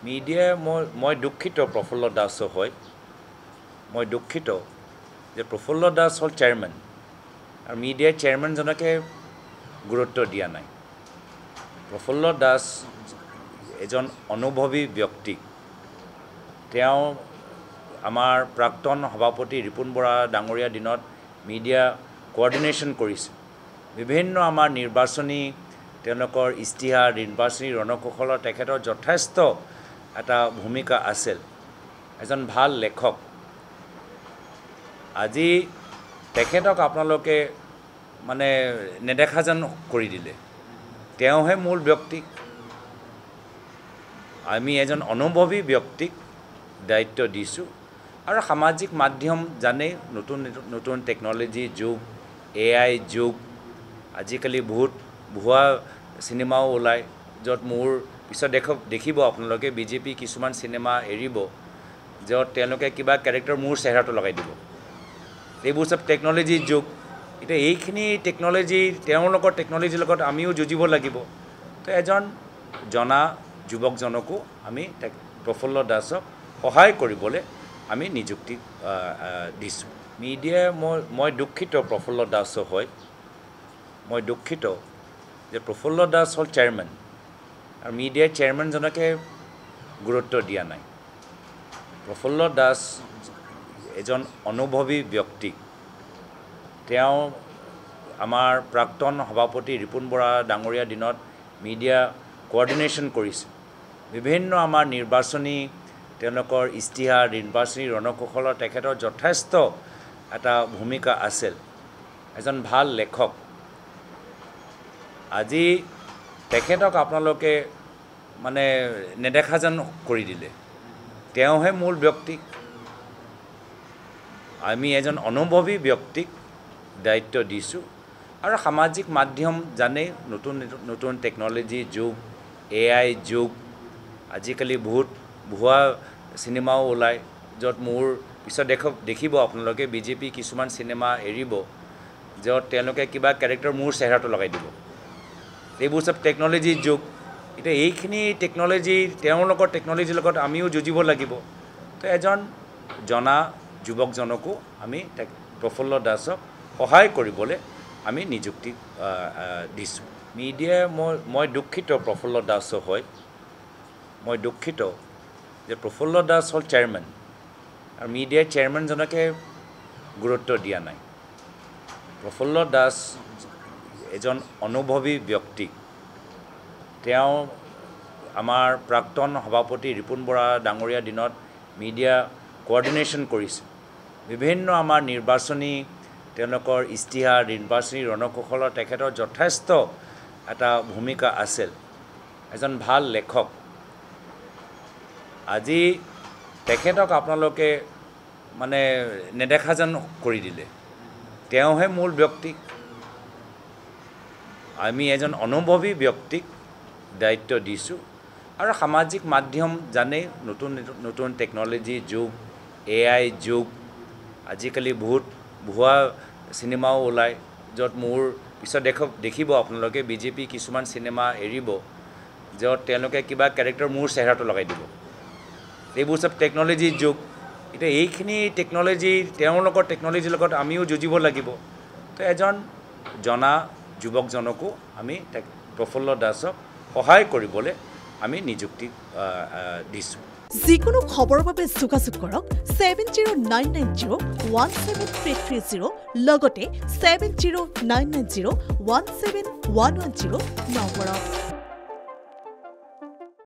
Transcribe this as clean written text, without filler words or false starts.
media মই দুঃখিত প্ৰফুল্ল দাস হয় মই দুঃখিত যে প্ৰফুল্ল দাস হ'ল চেয়াৰমেন আৰু মিডিয়াৰ চেয়াৰমেনজনকে গুৰুত্ব দিয়া নাই প্ৰফুল্ল দাস এজন অনুভৱী ব্যক্তি তেওঁ আমাৰ প্ৰাক্তন সভাপতি ৰিপুন বৰা ডাঙৰীয়া দিনত মিডিয়া কোঅৰ্ডিনেশ্যন কৰিছে বিভিন্ন আমাৰ নিৰ্বাচনী তেওঁলোকৰ ইস্তিহাৰ নিৰ্বাচনী ৰণকৌশলৰ তেখেতৰ যথেষ্ট এটা ভূমিকা আছিল এজন ভাল লেখক আজি তেখেতক আপোনালোকে মানে নেদেখা যেন কৰি দিলে তেওঁহে মূল ব্যক্তি আমি এজন অনুভৱী ব্যক্তিক দায়িত্ব দিছোঁ আৰু সামাজিক মাধ্যম জানে নতুন নতুন টেকন'লজি যুগ AI যুগ আজিকালি বহুত ভুৱা চিনেমাও ওলায় য'ত মোৰ পিছত দেখিব আপোনালোকে বিজেপি কিছুমান চিনেমা এৰিব য'ত তেওঁলোকে কিবা কেৰেক্টাৰ মোৰ চেহেৰাটো লগাই দিব এইবোৰ সব টেকন'লজি যুগ এতিয়া এইখিনি টেকন'লজি তেওঁলোকৰ টেকন'লজিৰ লগত আমিও যুঁজিব লাগিব তো এজন জনা যুৱকজনকো আমি প্ৰফুল্ল দাসক সহায় কৰিবলৈ আমি নিযুক্তি দিছোঁ মিডিয়া মই দুঃখিত প্ৰফুল্ল দাস হয় মই দুঃখিত যে প্ৰফুল্ল দাস হ'ল চেয়াৰমেন আৰু মিডিয়াৰ চেয়াৰমেনজনকে গুৰুত্ব দিয়া নাই প্ৰফুল্ল দাস এজন অনুভৱী ব্যক্তি তেওঁ আমাৰ প্ৰাক্তন সভাপতি ৰিপুন বৰা ডাঙৰীয়া দিনত মিডিয়া কোঅৰ্ডিনেশ্যন কৰিছে বিভিন্ন আমাৰ নিৰ্বাচনী তেওঁলোকৰ ইস্তিহাৰ নিৰ্বাচনী ৰণকৌশলৰ তেখেতৰ যথেষ্ট এটা ভূমিকা আছিল এজন ভাল লেখক আজি তেখেতক আপোনালোকে মানে নেদেখা যেন কৰি দিলে তেওঁহে মূল ব্যক্তি আমি এজন অনুভৱী ব্যক্তিক দায়িত্ব দিছোঁ আৰু সামাজিক মাধ্যম জানে নতুন নতুন টেকন'লজি যুগ AI যুগ আজিকালি বহুত ভুৱা চিনেমাও ওলায় য'ত মোৰ পিছত দেখিব আপোনালোকে বিজেপি কিছুমান চিনেমা এৰিব য'ত তেওঁলোকে কিবা কেৰেক্টাৰ মোৰ চেহেৰাটো লগাই দিব এইবোৰ সব টেকন'লজি যুগ এতিয়া এইখিনি টেকন'লজি তেওঁলোকৰ টেকন'লজিৰ লগত আমিও যুঁজিব লাগিব তো এজন জনা যুৱকজনকো আমি প্ৰফুল্ল দাসক সহায় কৰিবলৈ আমি নিযুক্তি দিছোঁ মিডিয়া মই দুঃখিত প্ৰফুল্ল দাস হয় মই দুঃখিত যে প্ৰফুল্ল দাস হ'ল চেয়াৰমেন আৰু মিডিয়াৰ চেয়াৰমেনজনকে গুৰুত্ব দিয়া নাই প্ৰফুল্ল দাস এজন অনুভৱী ব্যক্তি তেওঁ আমাৰ প্ৰাক্তন সভাপতি ৰিপুন বৰা ডাঙৰীয়া দিনত মিডিয়া কোঅৰ্ডিনেশ্যন কৰিছে বিভিন্ন আমাৰ নিৰ্বাচনী তেওঁলোকৰ ইস্তিহাৰ নিৰ্বাচনী ৰণকৌশলৰ তেখেতৰ যথেষ্ট এটা ভূমিকা আছিল এজন ভাল লেখক আজি তেখেতক আপোনালোকে মানে নেদেখা যেন কৰি দিলে তেওঁহে মূল ব্যক্তি আমি এজন অনুভৱী ব্যক্তিক দায়িত্ব দিছোঁ আৰু সামাজিক মাধ্যম জানে নতুন নতুন টেকন'লজি যুগ AI যুগ আজিকালি বহুত ভুৱা চিনেমাও ওলায় য'ত মোৰ পিছত দেখিব আপোনালোকে বিজেপি কিছুমান চিনেমা এৰিব য'ত তেওঁলোকে কিবা কেৰেক্টাৰ মোৰ চেহেৰাটো লগাই দিব এইবোৰ সব টেকন'লজি যুগ এতিয়া এইখিনি টেকন'লজি তেওঁলোকৰ টেকন'লজিৰ লগত আমিও যুঁজিব লাগিব তো এজন জনা যুৱকজনকো আমি প্ৰফুল্ল দাসক সহায় কৰিবলৈ আমি নিযুক্তি দিছোঁ যিকোনো খবৰৰ বাবে যোগাযোগ কৰক 7099017330 লগতে 7099017110 নম্বৰত